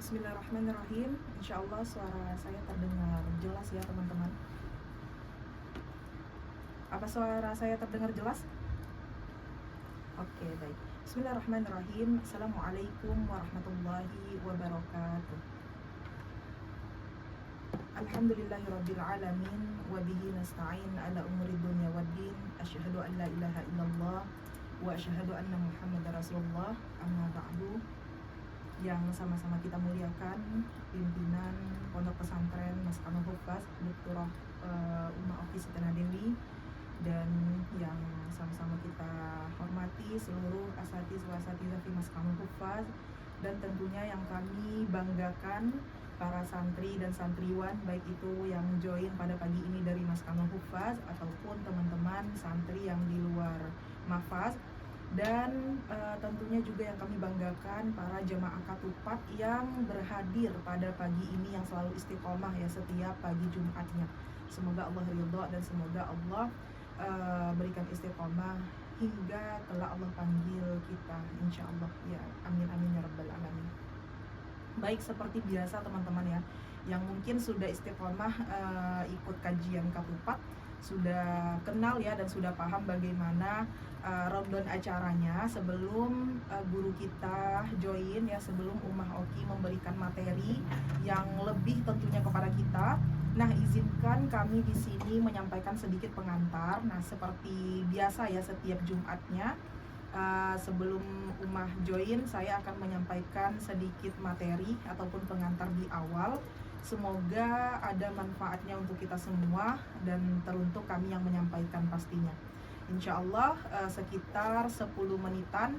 Bismillahirrahmanirrahim. Insya Allah suara saya terdengar jelas ya teman-teman. Apa suara saya terdengar jelas? Oke, baik. Bismillahirrahmanirrahim. Assalamualaikum warahmatullahi wabarakatuh. Alhamdulillahirabbil alamin wa bihi nasta'in ala umuri dunya waddin. Asyhadu an la ilaha illallah wa asyhadu anna Muhammadar Rasulullah. Amma ba'du. Yang sama-sama kita muliakan pimpinan Pondok Pesantren Maskamah Hufaz Dr. Uma Oki Sitana Dewi, dan yang sama-sama kita hormati seluruh asatiz wa asatizah fi Maskamah Hufaz, dan tentunya yang kami banggakan para santri dan santriwan, baik itu yang join pada pagi ini dari Maskamah Hufaz ataupun teman-teman santri yang di luar Mahfaz. Dan tentunya juga yang kami banggakan para jemaah Katupat yang berhadir pada pagi ini, yang selalu istiqomah ya setiap pagi Jumatnya. Semoga Allah ridha dan semoga Allah berikan istiqomah hingga telah Allah panggil kita, insya Allah ya, amin amin ya rabbal alamin. Baik, seperti biasa teman-teman ya, yang mungkin sudah istiqomah ikut kajian Katupat, sudah kenal ya dan sudah paham bagaimana rundown acaranya sebelum guru kita join ya, sebelum Umah Oki memberikan materi yang lebih tentunya kepada kita. Nah, izinkan kami di sini menyampaikan sedikit pengantar. Nah, seperti biasa ya setiap Jumatnya, sebelum Umah join, saya akan menyampaikan sedikit materi ataupun pengantar di awal. Semoga ada manfaatnya untuk kita semua dan teruntuk kami yang menyampaikan pastinya. Insya Allah sekitar 10 menitan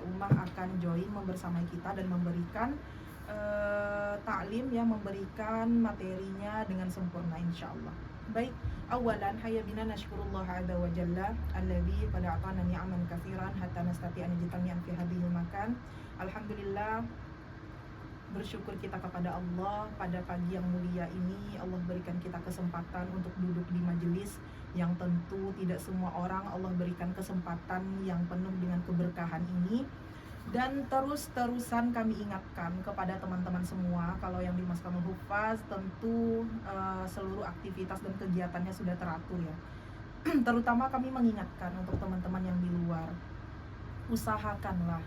Umah akan join membersamai kita dan memberikan taklim ya, memberikan materinya dengan sempurna insya Allah. Baik, awalan hayya bina nashkurullah azza wa jalla alladzi qad a'tana ni'aman katsiran hatta nastati'a najtami'a fi hadhil makan. Alhamdulillah, bersyukur kita kepada Allah pada pagi yang mulia ini. Allah berikan kita kesempatan untuk duduk di majelis yang tentu tidak semua orang Allah berikan kesempatan yang penuh dengan keberkahan ini. Dan terus-terusan kami ingatkan kepada teman-teman semua, kalau yang di Maskamah Hufaz tentu seluruh aktivitas dan kegiatannya sudah teratur ya. Terutama kami mengingatkan untuk teman-teman yang di luar, usahakanlah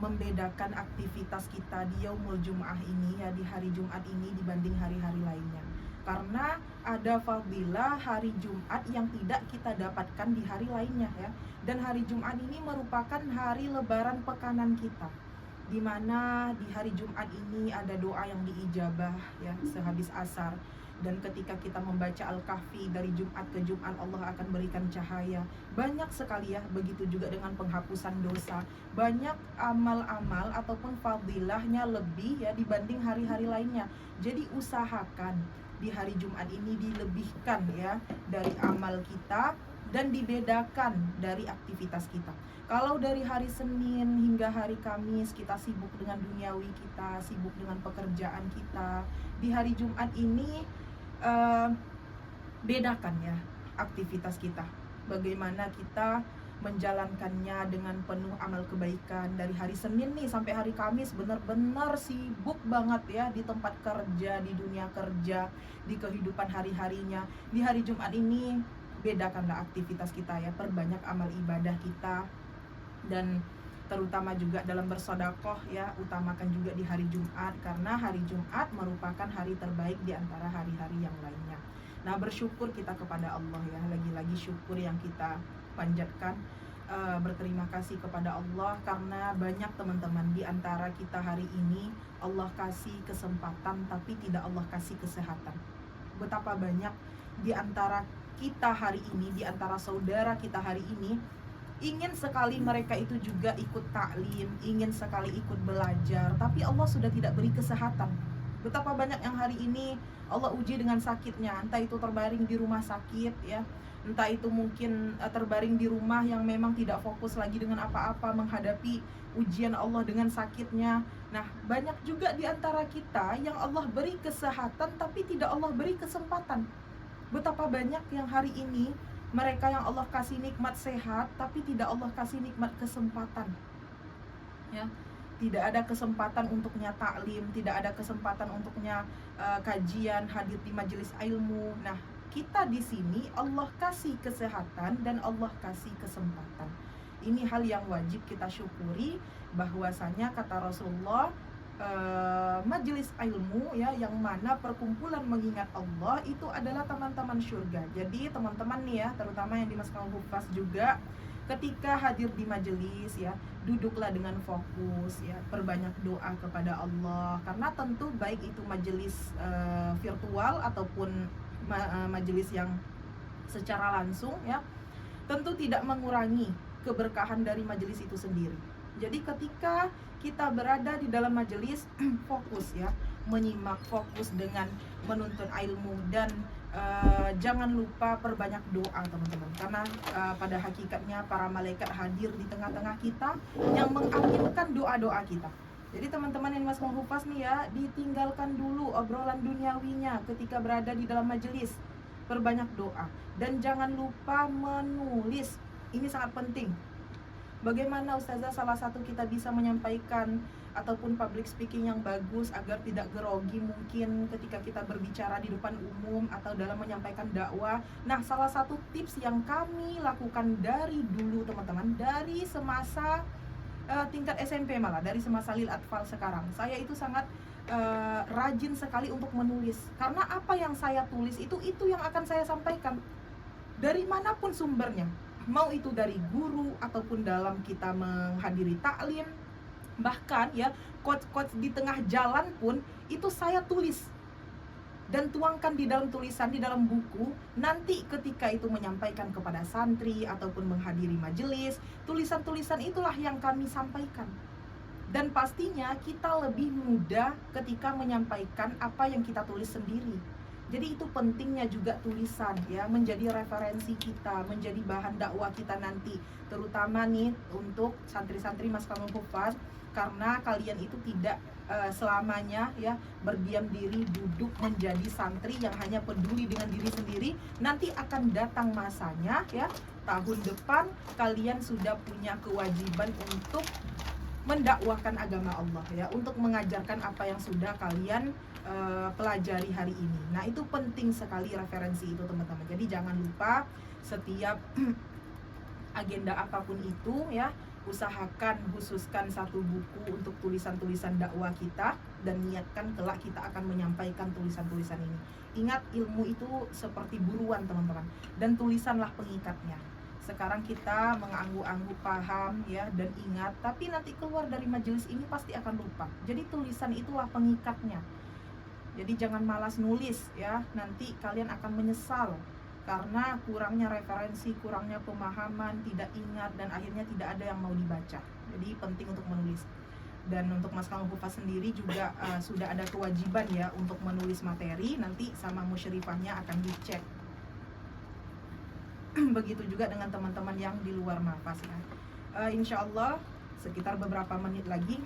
membedakan aktivitas kita di Yaumul Jum'ah ini ya, di hari Jumat ini dibanding hari-hari lainnya. Karena ada fadilah hari Jumat yang tidak kita dapatkan di hari lainnya ya. Dan hari Jumat ini merupakan hari lebaran pekanan kita, di mana di hari Jumat ini ada doa yang diijabah ya sehabis asar. Dan ketika kita membaca Al-Kahfi dari Jumat ke Jumat, Allah akan berikan cahaya. Banyak sekali ya, begitu juga dengan penghapusan dosa. Banyak amal-amal ataupun fadilahnya lebih ya dibanding hari-hari lainnya. Jadi usahakan di hari Jumat ini dilebihkan ya dari amal kita dan dibedakan dari aktivitas kita. Kalau dari hari Senin hingga hari Kamis kita sibuk dengan duniawi kita, sibuk dengan pekerjaan kita, di hari Jumat ini bedakan ya aktivitas kita, bagaimana kita menjalankannya dengan penuh amal kebaikan. Dari hari Senin nih sampai hari Kamis benar-benar sibuk banget ya di tempat kerja, di dunia kerja, di kehidupan hari-harinya. Di hari Jumat ini bedakanlah aktivitas kita ya, perbanyak amal ibadah kita, dan terutama juga dalam bersedekah ya, utamakan juga di hari Jumat, karena hari Jumat merupakan hari terbaik di antara hari-hari yang lainnya. Nah, bersyukur kita kepada Allah ya, lagi-lagi syukur yang kita panjatkan, berterima kasih kepada Allah karena banyak teman-teman di antara kita hari ini Allah kasih kesempatan tapi tidak Allah kasih kesehatan. Betapa banyak di antara kita hari ini, di antara saudara kita hari ini, ingin sekali mereka itu juga ikut taklim, ingin sekali ikut belajar, tapi Allah sudah tidak beri kesehatan. Betapa banyak yang hari ini Allah uji dengan sakitnya, entah itu terbaring di rumah sakit ya, entah itu mungkin terbaring di rumah yang memang tidak fokus lagi dengan apa-apa menghadapi ujian Allah dengan sakitnya. Nah, banyak juga di antara kita yang Allah beri kesehatan tapi tidak Allah beri kesempatan. Betapa banyak yang hari ini mereka yang Allah kasih nikmat sehat tapi tidak Allah kasih nikmat kesempatan ya. tidak ada kesempatan untuknya taklim, tidak ada kesempatan untuknya kajian, hadir di majelis ilmu. Nah, kita di sini Allah kasih kesehatan dan Allah kasih kesempatan. Ini hal yang wajib kita syukuri, bahwasanya kata Rasulullah, majelis ilmu ya, yang mana perkumpulan mengingat Allah itu adalah teman-teman surga. Jadi teman-teman nih ya, terutama yang di Maskawul Hufaz juga, ketika hadir di majelis ya, duduklah dengan fokus ya, perbanyak doa kepada Allah, karena tentu baik itu majelis virtual ataupun majelis yang secara langsung ya, tentu tidak mengurangi keberkahan dari majelis itu sendiri. Jadi ketika kita berada di dalam majelis, fokus ya, menyimak, fokus dengan menuntut ilmu, dan jangan lupa perbanyak doa teman-teman, karena pada hakikatnya para malaikat hadir di tengah-tengah kita yang mengaminkan doa-doa kita. Jadi teman-teman yang Mas Hufaz nih ya, ditinggalkan dulu obrolan duniawinya ketika berada di dalam majelis, perbanyak doa, dan jangan lupa menulis. Ini sangat penting. Bagaimana Ustazah salah satu kita bisa menyampaikan ataupun public speaking yang bagus agar tidak grogi mungkin ketika kita berbicara di depan umum atau dalam menyampaikan dakwah. Nah, salah satu tips yang kami lakukan dari dulu teman-teman, dari semasa tingkat SMP, malah dari semasa Lil Atfal sekarang, saya itu sangat rajin sekali untuk menulis. Karena apa yang saya tulis itu yang akan saya sampaikan dari manapun sumbernya, mau itu dari guru ataupun dalam kita menghadiri taklim, bahkan ya quotes-quotes di tengah jalan pun itu saya tulis dan tuangkan di dalam tulisan, di dalam buku. Nanti ketika itu menyampaikan kepada santri ataupun menghadiri majelis, tulisan-tulisan itulah yang kami sampaikan. Dan pastinya kita lebih mudah ketika menyampaikan apa yang kita tulis sendiri. Jadi itu pentingnya juga tulisan ya, menjadi referensi kita, menjadi bahan dakwah kita nanti, terutama nih untuk santri-santri Maskawul Hufaz, karena kalian itu tidak selamanya ya berdiam diri duduk menjadi santri yang hanya peduli dengan diri sendiri. Nanti akan datang masanya ya, tahun depan kalian sudah punya kewajiban untuk mendakwahkan agama Allah ya, untuk mengajarkan apa yang sudah kalian pelajari hari ini. Nah, itu penting sekali referensi itu teman-teman. Jadi jangan lupa setiap agenda apapun itu ya, usahakan khususkan satu buku untuk tulisan-tulisan dakwah kita, dan niatkan kelak kita akan menyampaikan tulisan-tulisan ini. Ingat, ilmu itu seperti buruan teman-teman, dan tulisanlah pengikatnya. Sekarang kita mengangguk-angguk paham ya dan ingat, tapi nanti keluar dari majelis ini pasti akan lupa. Jadi tulisan itulah pengikatnya. Jadi jangan malas nulis ya, nanti kalian akan menyesal karena kurangnya referensi, kurangnya pemahaman, tidak ingat, dan akhirnya tidak ada yang mau dibaca. Jadi penting untuk menulis. Dan untuk Maskawul Hufaz sendiri juga sudah ada kewajiban ya untuk menulis materi, nanti sama musyrifahnya akan dicek. Begitu juga dengan teman-teman yang di luar nafas ya. Insya Allah sekitar beberapa menit lagi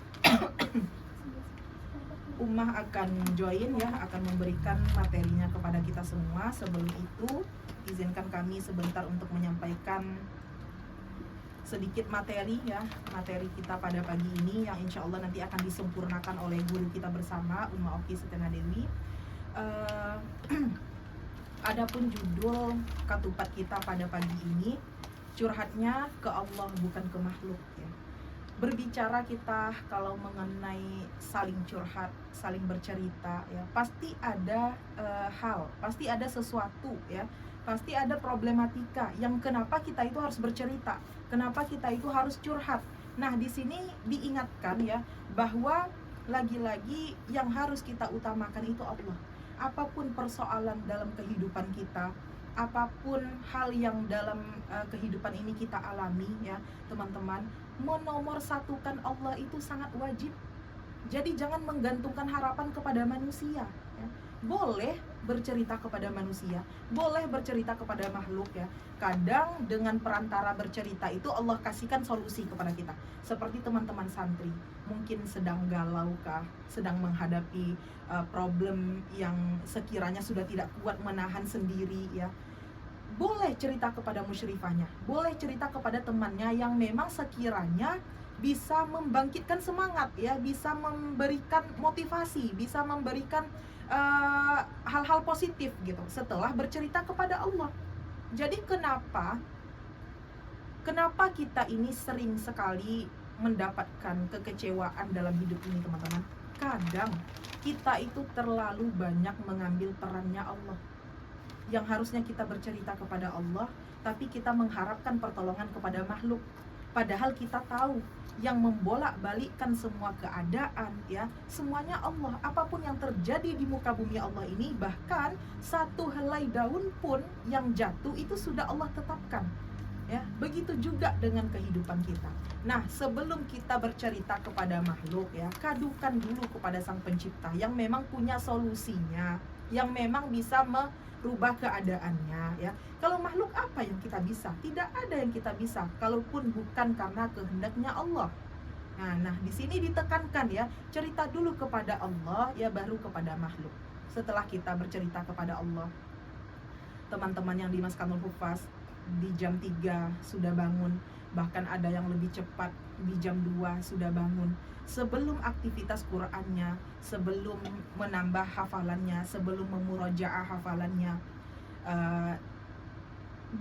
Ummah akan join ya, akan memberikan materinya kepada kita semua. Sebelum itu izinkan kami sebentar untuk menyampaikan sedikit materi ya, materi kita pada pagi ini yang insya Allah nanti akan disempurnakan oleh guru kita bersama, Umma Oki Setena Dewi. Adapun judul katupat kita pada pagi ini, curhatnya ke Allah bukan ke makhluk ya. Berbicara kita kalau mengenai saling curhat, saling bercerita ya, pasti ada hal, pasti ada sesuatu ya, pasti ada problematika yang kenapa kita itu harus bercerita, kenapa kita itu harus curhat. Nah, di sini diingatkan ya bahwa lagi-lagi yang harus kita utamakan itu Allah. Apapun persoalan dalam kehidupan kita, apapun hal yang dalam kehidupan ini kita alami ya teman-teman, menomorsatukan Allah itu sangat wajib. Jadi jangan menggantungkan harapan kepada manusia ya. Boleh bercerita kepada manusia, boleh bercerita kepada makhluk ya. Kadang dengan perantara bercerita itu Allah kasihkan solusi kepada kita. Seperti teman-teman santri, mungkin sedang galau kah, sedang menghadapi problem yang sekiranya sudah tidak kuat menahan sendiri ya. Boleh cerita kepada musyrifahnya, boleh cerita kepada temannya yang memang sekiranya bisa membangkitkan semangat ya, bisa memberikan motivasi, bisa memberikan hal-hal positif gitu setelah bercerita kepada Allah. Jadi kenapa kita ini sering sekali mendapatkan kekecewaan dalam hidup ini, teman-teman? Kadang kita itu terlalu banyak mengambil perannya Allah. Yang harusnya kita bercerita kepada Allah, tapi kita mengharapkan pertolongan kepada makhluk. Padahal kita tahu yang membolak-balikkan semua keadaan ya, semuanya Allah. Apapun yang terjadi di muka bumi Allah ini, bahkan satu helai daun pun yang jatuh itu sudah Allah tetapkan. Ya, begitu juga dengan kehidupan kita. Nah, sebelum kita bercerita kepada makhluk ya, kadukan dulu kepada Sang Pencipta yang memang punya solusinya, yang memang bisa merubah keadaannya ya. Kalau makhluk apa yang kita bisa? Tidak ada yang kita bisa, kalaupun bukan karena kehendaknya Allah. Nah, di sini ditekankan ya, cerita dulu kepada Allah ya, baru kepada makhluk. Setelah kita bercerita kepada Allah, teman-teman yang di Maskanul Hufaz di jam 3 sudah bangun, bahkan ada yang lebih cepat di jam 2 sudah bangun. Sebelum aktivitas Qur'annya, sebelum menambah hafalannya, sebelum memurojaah hafalannya,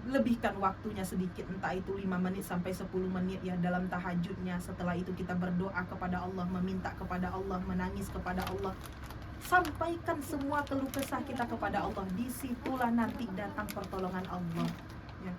lebihkan waktunya sedikit, entah itu 5 menit sampai 10 menit ya dalam tahajudnya. Setelah itu kita berdoa kepada Allah, meminta kepada Allah, menangis kepada Allah. Sampaikan semua keluh kesah kita kepada Allah. Disitulah nanti datang pertolongan Allah ya.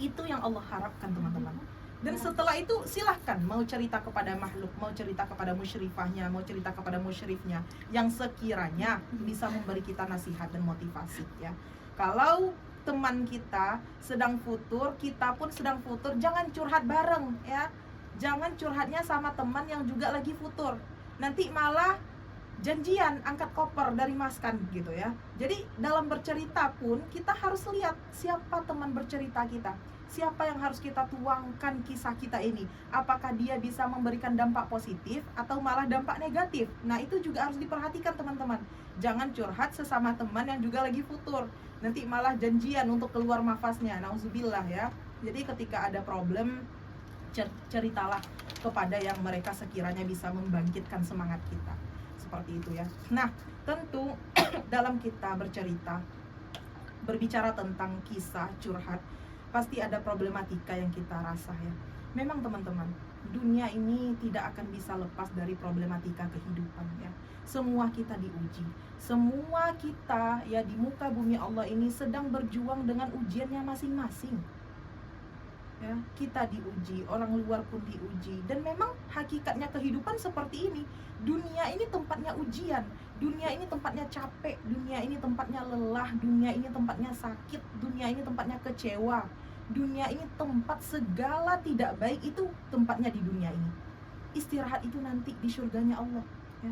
Itu yang Allah harapkan, teman-teman. Dan setelah itu silahkan mau cerita kepada makhluk, mau cerita kepada musyrifahnya, mau cerita kepada musyrifnya yang sekiranya bisa memberi kita nasihat dan motivasi ya. Kalau teman kita sedang futur, kita pun sedang futur, jangan curhat bareng ya. Jangan curhatnya sama teman yang juga lagi futur. Nanti malah janjian angkat koper dari maskan gitu ya. Jadi dalam bercerita pun kita harus lihat siapa teman bercerita kita, siapa yang harus kita tuangkan kisah kita ini. Apakah dia bisa memberikan dampak positif atau malah dampak negatif. Nah, itu juga harus diperhatikan, teman-teman. Jangan curhat sesama teman yang juga lagi futur, nanti malah janjian untuk keluar nafasnya. Nauzubillah ya. Jadi ketika ada problem, ceritalah kepada yang mereka sekiranya bisa membangkitkan semangat kita. Seperti itu ya. Nah, tentu dalam kita bercerita, berbicara tentang kisah curhat, pasti ada problematika yang kita rasa ya. Memang teman-teman, dunia ini tidak akan bisa lepas dari problematika kehidupan ya. Semua kita diuji, semua kita ya di muka bumi Allah ini sedang berjuang dengan ujiannya masing-masing ya. Kita diuji, orang luar pun diuji. Dan memang hakikatnya kehidupan seperti ini. Dunia ini tempatnya ujian, dunia ini tempatnya capek, dunia ini tempatnya lelah, dunia ini tempatnya sakit, dunia ini tempatnya kecewa, dunia ini tempat segala tidak baik, itu tempatnya di dunia ini. Istirahat itu nanti di surganya Allah ya.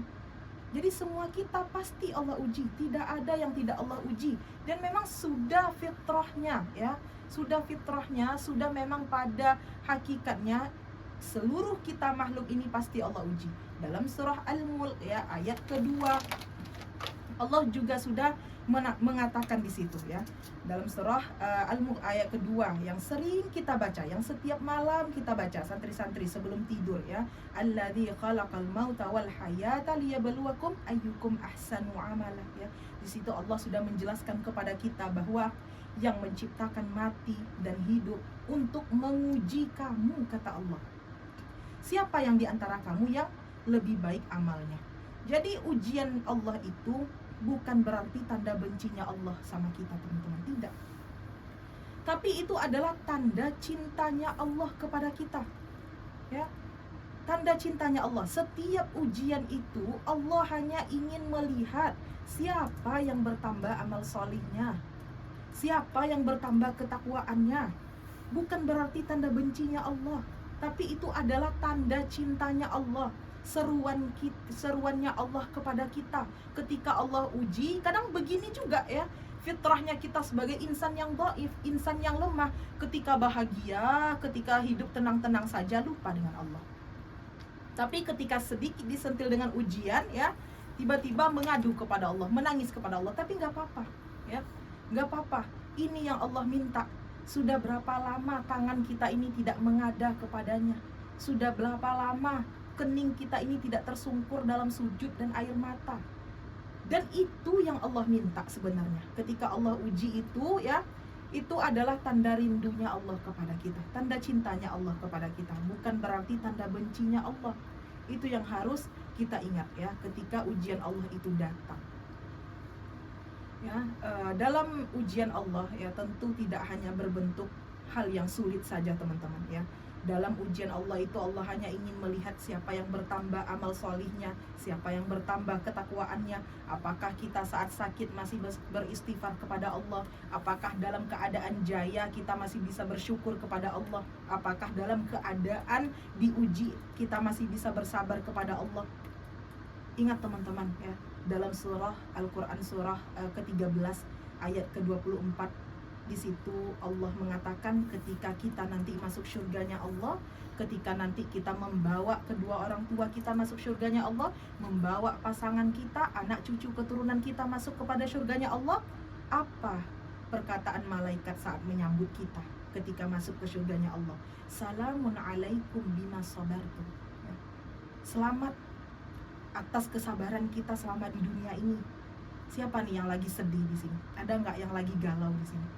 Jadi semua kita pasti Allah uji, tidak ada yang tidak Allah uji. Dan memang sudah fitrahnya ya, sudah fitrahnya, sudah memang pada hakikatnya seluruh kita makhluk ini pasti Allah uji. Dalam surah Al-Mulk ya ayat kedua, Allah juga sudah mengatakan di situ ya. Dalam surah Al-Mulk ayat kedua yang sering kita baca, yang setiap malam kita baca santri-santri sebelum tidur ya. Alladzi khalaqal mauta wal hayata liyabluwakum ayyukum ahsanu amala ya. Di situ Allah sudah menjelaskan kepada kita bahwa yang menciptakan mati dan hidup untuk menguji kamu, kata Allah. Siapa yang diantara kamu yang lebih baik amalnya. Jadi ujian Allah itu bukan berarti tanda bencinya Allah sama kita, teman-teman. Tidak. Tapi itu adalah tanda cintanya Allah kepada kita ya. Tanda cintanya Allah. Setiap ujian itu Allah hanya ingin melihat siapa yang bertambah amal solihnya, siapa yang bertambah ketakwaannya. Bukan berarti tanda bencinya Allah, tapi itu adalah tanda cintanya Allah. Seruannya Allah kepada kita ketika Allah uji. Kadang begini juga ya, fitrahnya kita sebagai insan yang dhaif, insan yang lemah, ketika bahagia, ketika hidup tenang-tenang saja lupa dengan Allah. Tapi ketika sedikit disentil dengan ujian ya, tiba-tiba mengadu kepada Allah, menangis kepada Allah. Tapi nggak apa-apa ya, nggak apa-apa. Ini yang Allah minta. Sudah berapa lama tangan kita ini tidak mengadah kepadanya? Sudah berapa lama kening kita ini tidak tersungkur dalam sujud dan air mata. Dan itu yang Allah minta sebenarnya. Ketika Allah uji itu ya, itu adalah tanda rindunya Allah kepada kita, tanda cintanya Allah kepada kita, bukan berarti tanda bencinya Allah. Itu yang harus kita ingat ya, ketika ujian Allah itu datang. Ya, dalam ujian Allah ya tentu tidak hanya berbentuk hal yang sulit saja teman-teman ya. Dalam ujian Allah itu Allah hanya ingin melihat siapa yang bertambah amal solihnya, siapa yang bertambah ketakwaannya. Apakah kita saat sakit masih beristighfar kepada Allah? Apakah dalam keadaan jaya kita masih bisa bersyukur kepada Allah? Apakah dalam keadaan diuji kita masih bisa bersabar kepada Allah? Ingat teman-teman ya, dalam surah Al-Quran surah ke-13 ayat ke-24, di situ Allah mengatakan ketika kita nanti masuk surganya Allah, ketika nanti kita membawa kedua orang tua kita masuk surganya Allah, membawa pasangan kita, anak cucu keturunan kita masuk kepada surganya Allah, apa perkataan malaikat saat menyambut kita ketika masuk ke surganya Allah? Salamun alaikum bima sabartum. Ya. Selamat atas kesabaran kita selama di dunia ini. Siapa nih yang lagi sedih di sini? Ada nggak yang lagi galau di sini?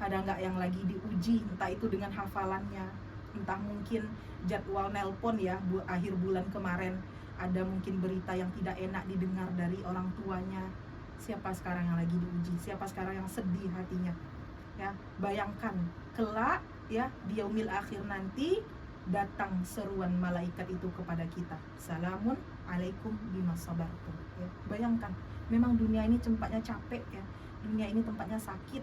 Ada nggak yang lagi diuji, entah itu dengan hafalannya, entah mungkin jadwal nelpon ya, akhir bulan kemarin ada mungkin berita yang tidak enak didengar dari orang tuanya. Siapa sekarang yang lagi diuji? Siapa sekarang yang sedih hatinya? Ya, bayangkan kelak ya di yaumil akhir nanti datang seruan malaikat itu kepada kita, salamun alaikum bima sabartum. Ya, bayangkan, memang dunia ini tempatnya capek ya, dunia ini tempatnya sakit.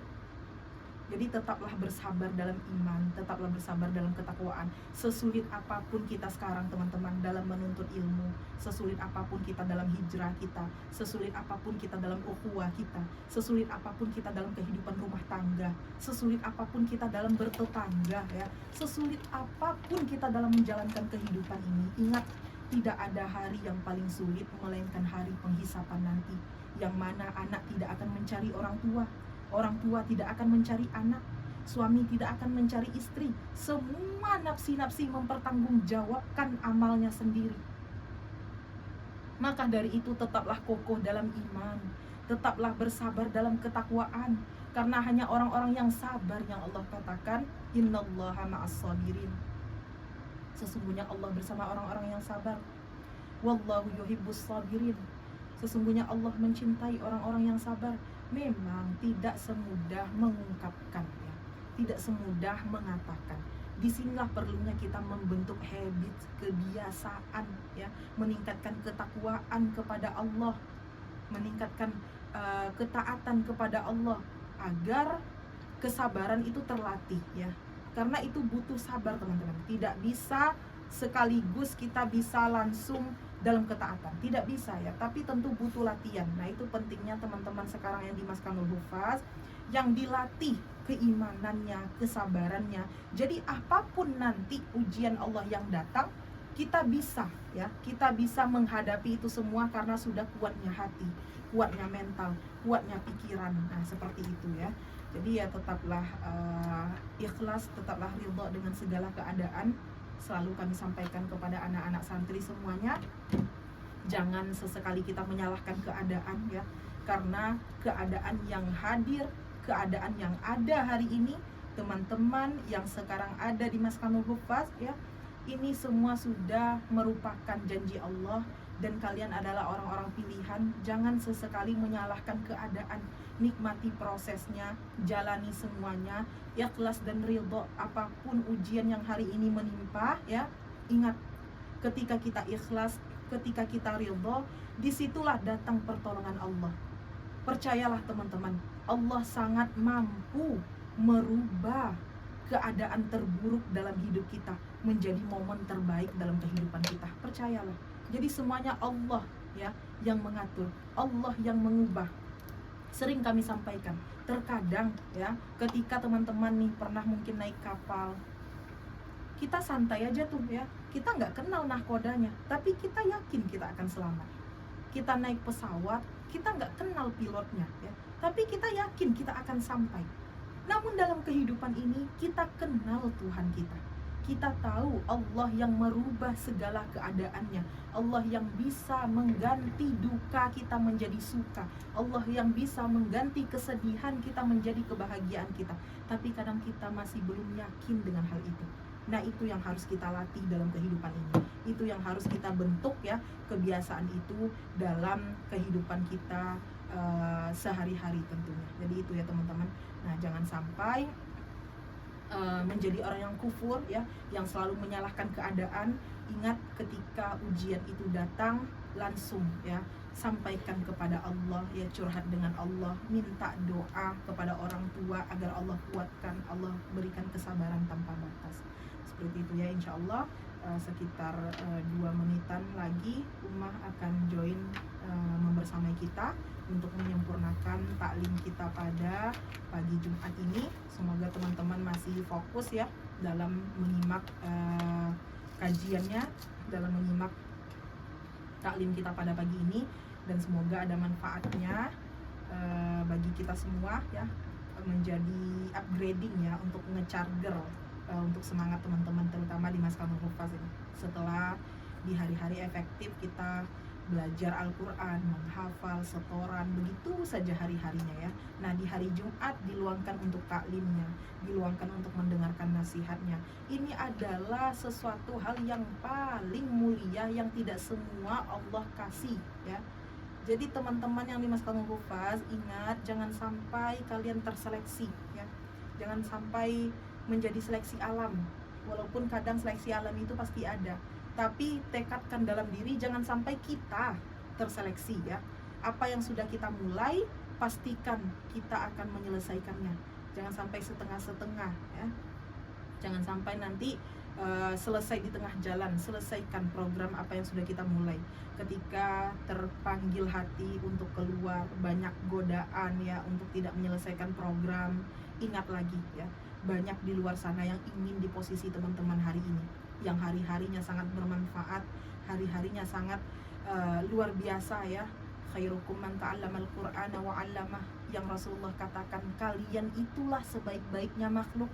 Jadi tetaplah bersabar dalam iman, tetaplah bersabar dalam ketakwaan. Sesulit apapun kita sekarang teman-teman dalam menuntut ilmu, sesulit apapun kita dalam hijrah kita, sesulit apapun kita dalam ukhuwah kita, sesulit apapun kita dalam kehidupan rumah tangga, sesulit apapun kita dalam bertetangga ya, sesulit apapun kita dalam menjalankan kehidupan ini, ingat, tidak ada hari yang paling sulit melainkan hari penghisapan nanti, yang mana anak tidak akan mencari orang tua, orang tua tidak akan mencari anak, suami tidak akan mencari istri. Semua nafsi-nafsi mempertanggungjawabkan amalnya sendiri. Maka dari itu tetaplah kokoh dalam iman, tetaplah bersabar dalam ketakwaan, karena hanya orang-orang yang sabar yang Allah katakan innallaha ma'as-sabirin. Sesungguhnya Allah bersama orang-orang yang sabar. Wallahu yuhibbus sabirin. Sesungguhnya Allah mencintai orang-orang yang sabar. Memang tidak semudah mengungkapkan ya, tidak semudah mengatakan. Disinilah perlunya kita membentuk habit, kebiasaan ya, meningkatkan ketakwaan kepada Allah, meningkatkan ketaatan kepada Allah, agar kesabaran itu terlatih ya. Karena itu butuh sabar teman-teman. Tidak bisa sekaligus kita bisa langsung dalam ketaatan, tidak bisa ya, tapi tentu butuh latihan. Nah itu pentingnya teman-teman sekarang yang di Maskanul Hufaz, yang dilatih keimanannya, kesabarannya. Jadi apapun nanti ujian Allah yang datang, kita bisa ya, kita bisa menghadapi itu semua karena sudah kuatnya hati, kuatnya mental, kuatnya pikiran. Nah seperti itu ya. Jadi ya tetaplah ikhlas, tetaplah ridha dengan segala keadaan. Selalu kami sampaikan kepada anak-anak santri semuanya, jangan sesekali kita menyalahkan keadaan ya, karena keadaan yang hadir, keadaan yang ada hari ini, teman-teman yang sekarang ada di Maskanul Hufaz ya, ini semua sudah merupakan janji Allah, dan kalian adalah orang-orang pilihan. Jangan sesekali menyalahkan keadaan, nikmati prosesnya, jalani semuanya, ikhlas dan ridho apapun ujian yang hari ini menimpa ya. Ingat, ketika kita ikhlas, ketika kita ridho, disitulah datang pertolongan Allah. Percayalah teman-teman, Allah sangat mampu merubah keadaan terburuk dalam hidup kita menjadi momen terbaik dalam kehidupan kita. Percayalah. Jadi semuanya Allah ya yang mengatur, Allah yang mengubah. Sering kami sampaikan, terkadang ya ketika teman-teman nih pernah mungkin naik kapal, kita santai aja tuh ya, kita nggak kenal nahkodanya, tapi kita yakin kita akan selamat. Kita naik pesawat, kita nggak kenal pilotnya ya, tapi kita yakin kita akan sampai. Namun dalam kehidupan ini kita kenal Tuhan kita, Kita tahu Allah yang merubah segala keadaannya, Allah yang bisa mengganti duka kita menjadi suka, Allah yang bisa mengganti kesedihan kita menjadi kebahagiaan kita. Tapi kadang kita masih belum yakin dengan hal itu. Nah, itu yang harus kita latih dalam kehidupan ini. Itu yang harus kita bentuk ya, kebiasaan itu dalam kehidupan kita sehari-hari tentunya. Jadi itu ya teman-teman. Nah, jangan sampai menjadi orang yang kufur ya, yang selalu menyalahkan keadaan. Ingat, ketika ujian itu datang, langsung ya sampaikan kepada Allah ya, curhat dengan Allah, minta doa kepada orang tua agar Allah kuatkan, Allah berikan kesabaran tanpa batas. Seperti itu ya, insya Allah sekitar 2 menitan lagi Ummah akan join membersamai kita untuk menyempurnakan taklim kita pada pagi Jumat ini. Semoga teman-teman masih fokus ya dalam menyimak kajiannya, dalam menyimak taklim kita pada pagi ini, dan semoga ada manfaatnya bagi kita semua ya, menjadi upgrading ya, untuk nge-charger untuk semangat teman-teman, terutama di Maskamul Hufaz ini. Setelah di hari-hari efektif kita belajar Al-Quran, menghafal, setoran, begitu saja hari-harinya ya. Nah, di hari Jumat diluangkan untuk taklimnya, diluangkan untuk mendengarkan nasihatnya. Ini adalah sesuatu hal yang paling mulia yang tidak semua Allah kasih ya. Jadi teman-teman yang di Maskamul Hufaz, ingat, jangan sampai kalian terseleksi ya. Jangan sampai menjadi seleksi alam. Walaupun kadang seleksi alam itu pasti ada, tapi tekadkan dalam diri jangan sampai kita terseleksi ya. Apa yang sudah kita mulai, pastikan kita akan menyelesaikannya. Jangan sampai setengah-setengah ya. Jangan sampai nanti selesai di tengah jalan. Selesaikan program apa yang sudah kita mulai. Ketika terpanggil hati untuk keluar, banyak godaan ya untuk tidak menyelesaikan program, ingat lagi ya, banyak di luar sana yang ingin di posisi teman-teman hari ini, yang hari-harinya sangat bermanfaat, hari-harinya sangat luar biasa ya. Khairukum man ta'allamal Qur'ana wa 'allamah, yang Rasulullah katakan, kalian itulah sebaik-baiknya makhluk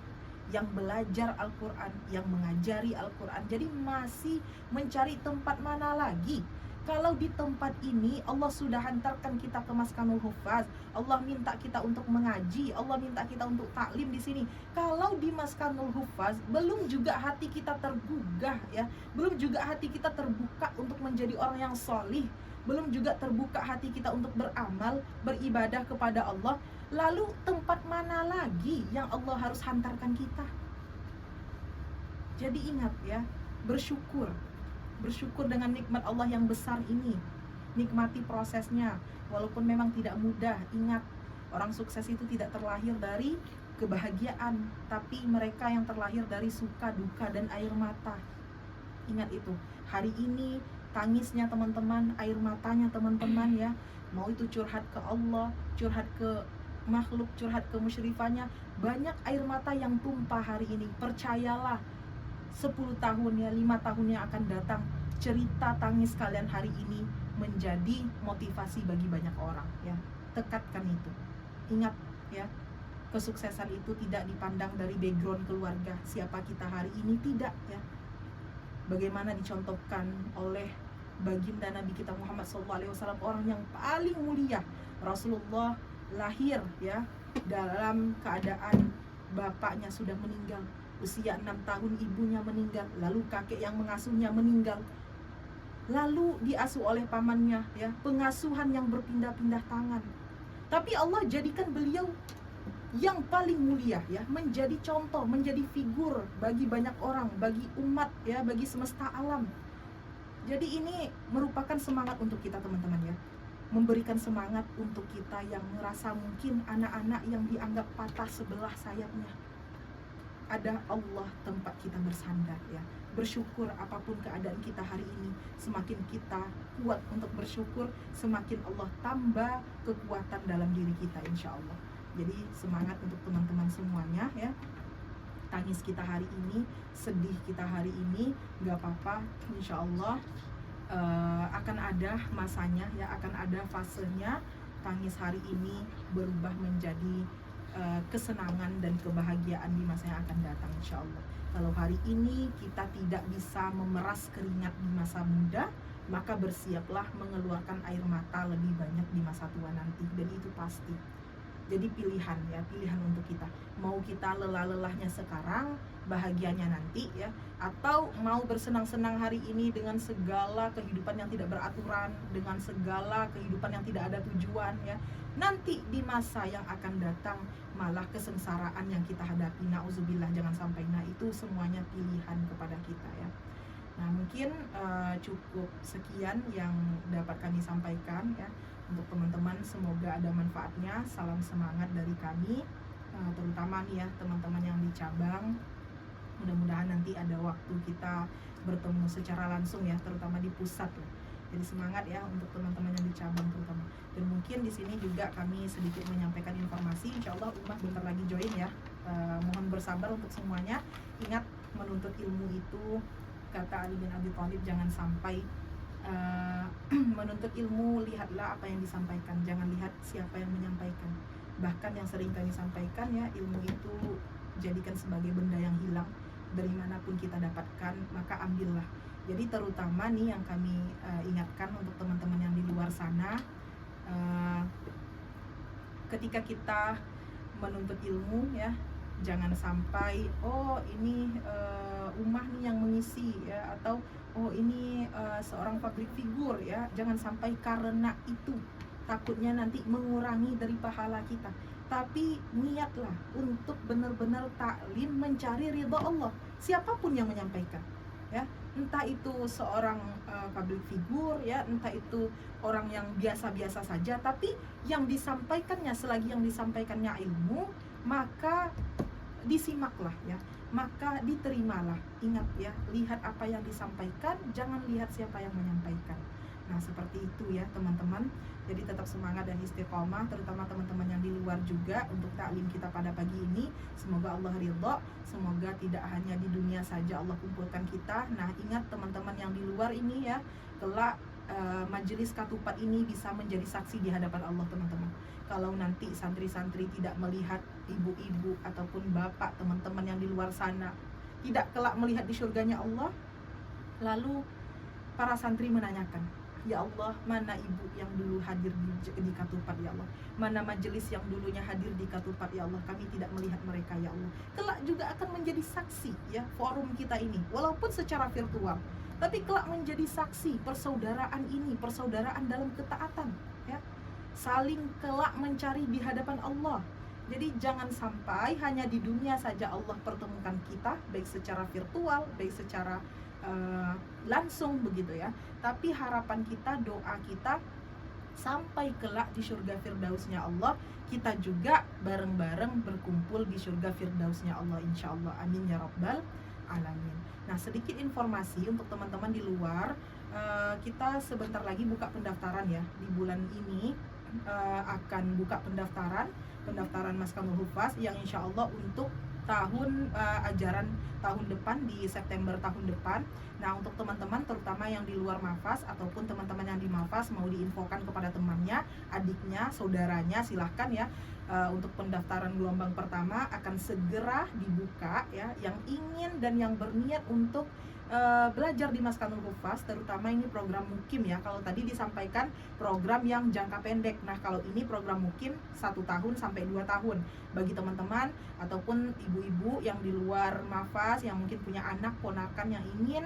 yang belajar Al-Quran, yang mengajari Al-Quran. Jadi masih mencari tempat mana lagi? Kalau di tempat ini Allah sudah hantarkan kita ke Maskamul Hufaz, Allah minta kita untuk mengaji, Allah minta kita untuk taklim di sini. Kalau di Maskamul Hufaz belum juga hati kita tergugah ya, belum juga hati kita terbuka untuk menjadi orang yang solih, belum juga terbuka hati kita untuk beramal, beribadah kepada Allah, lalu tempat mana lagi yang Allah harus hantarkan kita? Jadi ingat ya, bersyukur dengan nikmat Allah yang besar ini. Nikmati prosesnya, walaupun memang tidak mudah. Ingat, orang sukses itu tidak terlahir dari kebahagiaan, tapi mereka yang terlahir dari suka, duka, dan air mata. Ingat itu. Hari ini tangisnya teman-teman, air matanya teman-teman ya, mau itu curhat ke Allah, curhat ke makhluk, curhat ke musyrifahnya, banyak air mata yang tumpah hari ini. Percayalah, 10 tahun ya, 5 tahun yang akan datang, cerita tangis kalian hari ini menjadi motivasi bagi banyak orang ya. Tekadkan itu. Ingat ya, kesuksesan itu tidak dipandang dari background keluarga, siapa kita hari ini, tidak ya. Bagaimana dicontohkan oleh baginda Nabi kita Muhammad SAW, orang yang paling mulia. Rasulullah lahir ya dalam keadaan bapaknya sudah meninggal, usia 6 tahun ibunya meninggal, lalu kakek yang mengasuhnya meninggal, lalu diasuh oleh pamannya ya, pengasuhan yang berpindah-pindah tangan. Tapi Allah jadikan beliau yang paling mulia ya, menjadi contoh, menjadi figur bagi banyak orang, bagi umat ya, bagi semesta alam. Jadi ini merupakan semangat untuk kita teman-teman ya, memberikan semangat untuk kita yang merasa mungkin anak-anak yang dianggap patah sebelah sayapnya. Ada Allah tempat kita bersandar ya. Bersyukur apapun keadaan kita hari ini. Semakin kita kuat untuk bersyukur, semakin Allah tambah kekuatan dalam diri kita insya Allah. Jadi semangat untuk teman-teman semuanya ya. Tangis kita hari ini, sedih kita hari ini, gak apa-apa, insya Allah akan ada masanya ya, akan ada fasenya. Tangis hari ini berubah menjadi kesenangan dan kebahagiaan di masa yang akan datang insya Allah. Kalau hari ini kita tidak bisa memeras keringat di masa muda, maka bersiaplah mengeluarkan air mata lebih banyak di masa tua nanti, dan itu pasti. Jadi pilihan ya, pilihan untuk kita. Mau kita lelah-lelahnya sekarang, bahagianya nanti ya, atau mau bersenang-senang hari ini dengan segala kehidupan yang tidak beraturan, dengan segala kehidupan yang tidak ada tujuan ya. Nanti di masa yang akan datang malah kesengsaraan yang kita hadapi, nauzubillah, jangan sampai. Nah, itu semuanya pilihan kepada kita ya. Nah, mungkin cukup sekian yang dapat kami sampaikan ya. Untuk teman-teman, semoga ada manfaatnya. Salam semangat dari kami, terutama nih ya teman-teman yang di cabang. Mudah-mudahan nanti ada waktu kita bertemu secara langsung ya, terutama di pusat ya. Jadi semangat ya untuk teman-teman yang di cabang terutama. Dan mungkin di sini juga kami sedikit menyampaikan informasi. Insya Allah umat bentar lagi join ya. Mohon bersabar untuk semuanya. Ingat, menuntut ilmu itu, kata Ali bin Abi Thalib, jangan sampai menuntut ilmu, lihatlah apa yang disampaikan, jangan lihat siapa yang menyampaikan. Bahkan yang sering kami sampaikan ya, ilmu itu jadikan sebagai benda yang hilang. Dari manapun kita dapatkan, maka ambillah. Jadi terutama nih yang kami ingatkan untuk teman-teman yang di luar sana, ketika kita menuntut ilmu ya, jangan sampai ini umah nih yang mengisi ya, atau ini seorang public figure ya, jangan sampai karena itu takutnya nanti mengurangi dari pahala kita. Tapi niatlah untuk benar-benar taklim mencari ridha Allah, siapapun yang menyampaikan ya, entah itu seorang public figure ya, entah itu orang yang biasa-biasa saja, tapi yang disampaikannya, selagi yang disampaikannya ilmu, maka disimaklah ya, maka diterimalah. Ingat ya, lihat apa yang disampaikan, jangan lihat siapa yang menyampaikan. Nah, seperti itu ya teman-teman. Jadi tetap semangat dan istiqomah, terutama teman-teman yang di luar juga, untuk taklim kita pada pagi ini. Semoga Allah ridha, semoga tidak hanya di dunia saja Allah kumpulkan kita. Nah, ingat teman-teman yang di luar ini ya, kelak majelis Katupat ini bisa menjadi saksi di hadapan Allah teman-teman. Kalau nanti santri-santri tidak melihat ibu-ibu ataupun bapak teman-teman yang di luar sana, tidak kelak melihat di surganya Allah, lalu para santri menanyakan, ya Allah, mana ibu yang dulu hadir di Katupat ya Allah, mana majelis yang dulunya hadir di Katupat ya Allah, kami tidak melihat mereka ya Allah. Kelak juga akan menjadi saksi ya forum kita ini, walaupun secara virtual, tapi kelak menjadi saksi persaudaraan ini, persaudaraan dalam ketaatan ya, saling kelak mencari di hadapan Allah. Jadi jangan sampai hanya di dunia saja Allah pertemukan kita, baik secara virtual, baik secara langsung begitu ya. Tapi harapan kita, doa kita, sampai kelak di surga firdausnya Allah, kita juga bareng-bareng berkumpul di surga firdausnya Allah, insya Allah. Amin ya rabbal alamin. Nah, sedikit informasi untuk teman-teman di luar, kita sebentar lagi buka pendaftaran ya. Di bulan ini akan buka pendaftaran Maskanul Hufaz yang insya Allah untuk tahun ajaran tahun depan, di September tahun depan. Nah, untuk teman-teman terutama yang di luar Mafas ataupun teman-teman yang di Mafas mau diinfokan kepada temannya, adiknya, saudaranya, silahkan ya. Untuk pendaftaran gelombang pertama akan segera dibuka ya. Yang ingin dan yang berniat untuk belajar di Maskanul Hufaz, terutama ini program mukim ya. Kalau tadi disampaikan program yang jangka pendek, nah kalau ini program mukim 1 tahun sampai 2 tahun bagi teman-teman ataupun ibu-ibu yang di luar Mafaz yang mungkin punya anak ponakan yang ingin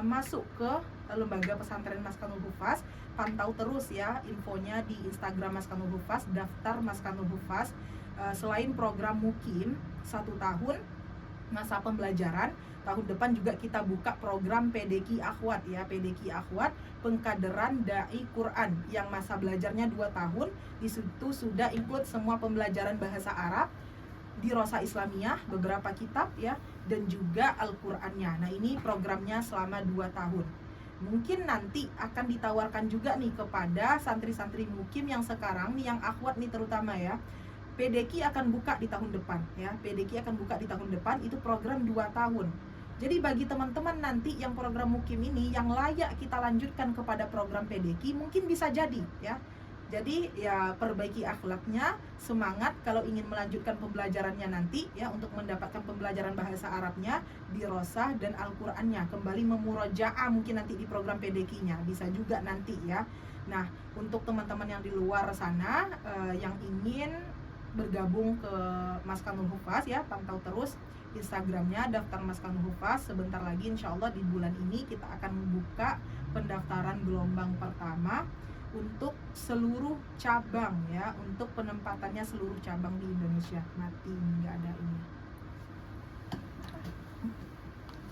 masuk ke lembaga pesantren Maskanul Hufaz. Pantau terus ya infonya di Instagram Maskanul Hufaz, daftar Maskanul Hufaz. Selain program mukim 1 tahun masa pembelajaran, tahun depan juga kita buka program PDQ Akhwat ya, PDQ Akhwat, pengkaderan dai Quran, yang masa belajarnya 2 tahun. Di situ sudah include semua pembelajaran bahasa Arab, di Rosa Islamiyah, beberapa kitab ya, dan juga Al-Qur'annya. Nah, ini programnya selama 2 tahun. Mungkin nanti akan ditawarkan juga nih kepada santri-santri mukim yang sekarang nih, yang akhwat nih terutama ya. PDQ akan buka di tahun depan ya. PDQ akan buka di tahun depan, itu program 2 tahun. Jadi bagi teman-teman nanti yang program mukim ini yang layak kita lanjutkan kepada program PDQ, mungkin bisa jadi ya. Jadi ya perbaiki akhlaknya, semangat kalau ingin melanjutkan pembelajarannya nanti ya, untuk mendapatkan pembelajaran bahasa Arabnya, dirosah dan Al-Qur'annya, kembali memurojaah mungkin nanti di program PDQ-nya, bisa juga nanti ya. Nah, untuk teman-teman yang di luar sana yang ingin bergabung ke Maskanul Hufaz ya, pantau terus Instagramnya daftar Maskanul Hufaz. Sebentar lagi insya Allah di bulan ini kita akan membuka pendaftaran gelombang pertama untuk seluruh cabang ya, untuk penempatannya seluruh cabang di Indonesia. Mati nggak ada ini.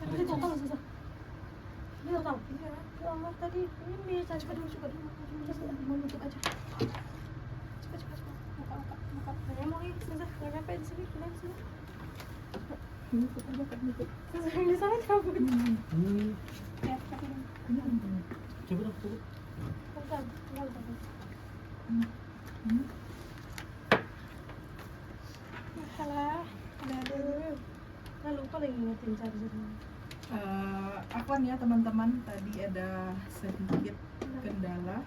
Ini total susah. Ini total. Iya. Ya Allah tadi ini bisa coba dulu. Mau nutup aja. Cepat. Buka. Saya mau ini susah. Nggak nyampe di sini. Nutup aja kan nutup. Susah di sana cabut. Ya, tapi Coba dong. Salah. Aduh. Nggak lupa lagi ngingetin chargernya. Afwan ya teman-teman, tadi ada sedikit kendala.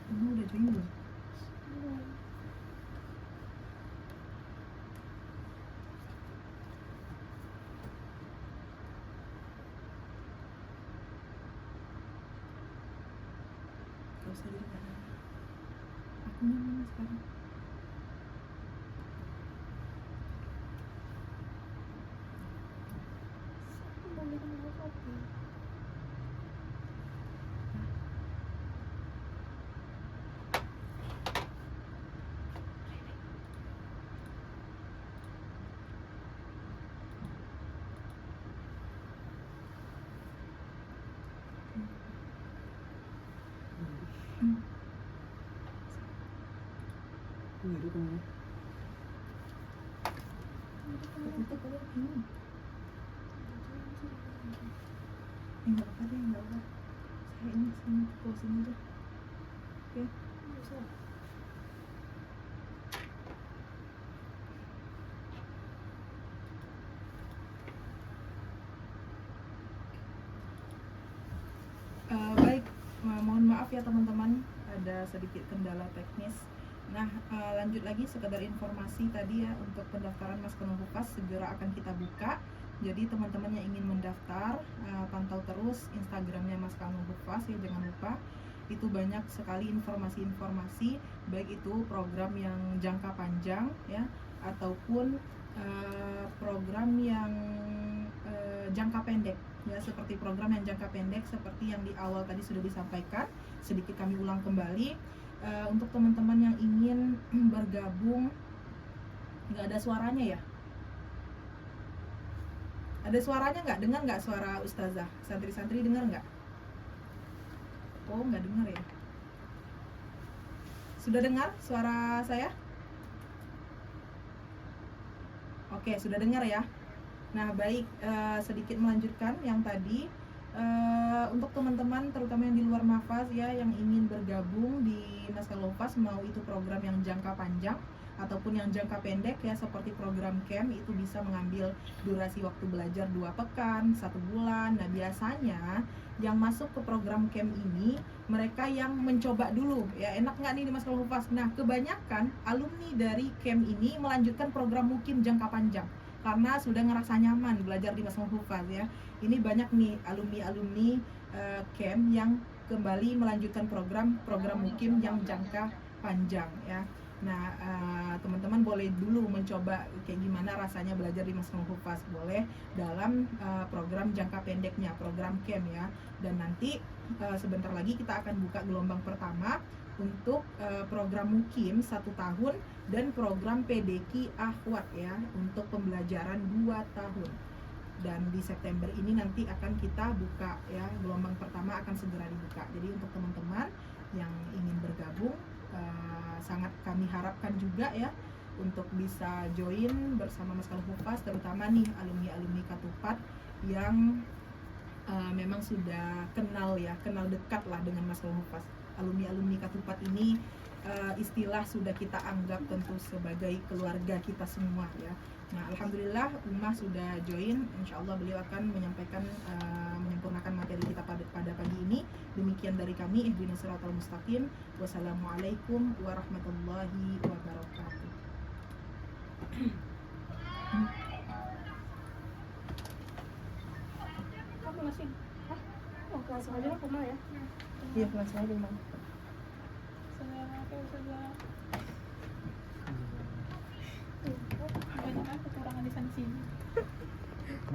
Ini udah join belum? Gak usah jadi karena akunnya mana sekarang? Itu kan. Itu kalau ini. Enggak apa deh, enggak apa. Saya ini sini closing aja. Oke. Baik, mohon maaf ya teman-teman, ada sedikit kendala teknis. Nah, lanjut lagi sekedar informasi tadi ya, untuk pendaftaran Maskanul Hufaz segera akan kita buka. Jadi teman-teman yang ingin mendaftar, pantau terus Instagramnya Maskanul Hufaz ya, jangan lupa. Itu banyak sekali informasi-informasi, baik itu program yang jangka panjang ya, ataupun program yang jangka pendek ya, seperti program yang jangka pendek seperti yang di awal tadi sudah disampaikan, sedikit kami ulang kembali. Untuk teman-teman yang ingin bergabung, nggak ada suaranya ya? Ada suaranya nggak? Dengar nggak suara Ustazah? Santri-santri dengar nggak? Oh, nggak dengar ya? Sudah dengar suara saya? Oke, sudah dengar ya? Nah, baik, sedikit melanjutkan yang tadi. Untuk teman-teman terutama yang di luar Mahfaz ya, yang ingin bergabung di Maskanul Hufaz, mau itu program yang jangka panjang ataupun yang jangka pendek ya, seperti program camp, itu bisa mengambil durasi waktu belajar 2 pekan, 1 bulan. Nah, biasanya yang masuk ke program camp ini mereka yang mencoba dulu ya, enak nggak nih di Maskanul Hufaz. Nah, kebanyakan alumni dari camp ini melanjutkan program mukim jangka panjang karena sudah ngerasa nyaman belajar di Maskanul Hufaz ya. Ini banyak nih alumni camp yang kembali melanjutkan program mukim yang jangka panjang ya. Nah, teman-teman boleh dulu mencoba kayak gimana rasanya belajar di Maskanul Hufaz, boleh dalam program jangka pendeknya, program camp ya. Dan nanti sebentar lagi kita akan buka gelombang pertama untuk program mukim 1 tahun dan program PDQ Akhwat ya, untuk pembelajaran 2 tahun. Dan di September ini nanti akan kita buka ya, gelombang pertama akan segera dibuka. Jadi untuk teman-teman yang ingin bergabung, sangat kami harapkan juga ya untuk bisa join bersama Maskanul Hufaz, terutama nih alumni-alumni Katupat yang memang sudah kenal dekat lah dengan Maskanul Hufaz. Alumni-alumni Katupat ini istilah sudah kita anggap tentu sebagai keluarga kita semua ya. Nah, alhamdulillah Ummah sudah join. Insya Allah beliau akan menyampaikan menyempurnakan materi kita pada pagi ini. Demikian Sekian dari kami, ihdinas siratal mustaqim. Wassalamualaikum warahmatullahi wabarakatuh. Kamu masih? Hah? Oh, kelas aja aku mah ya. Iya, kelas saya di mana? Banyak kan kekurangan di sana sini.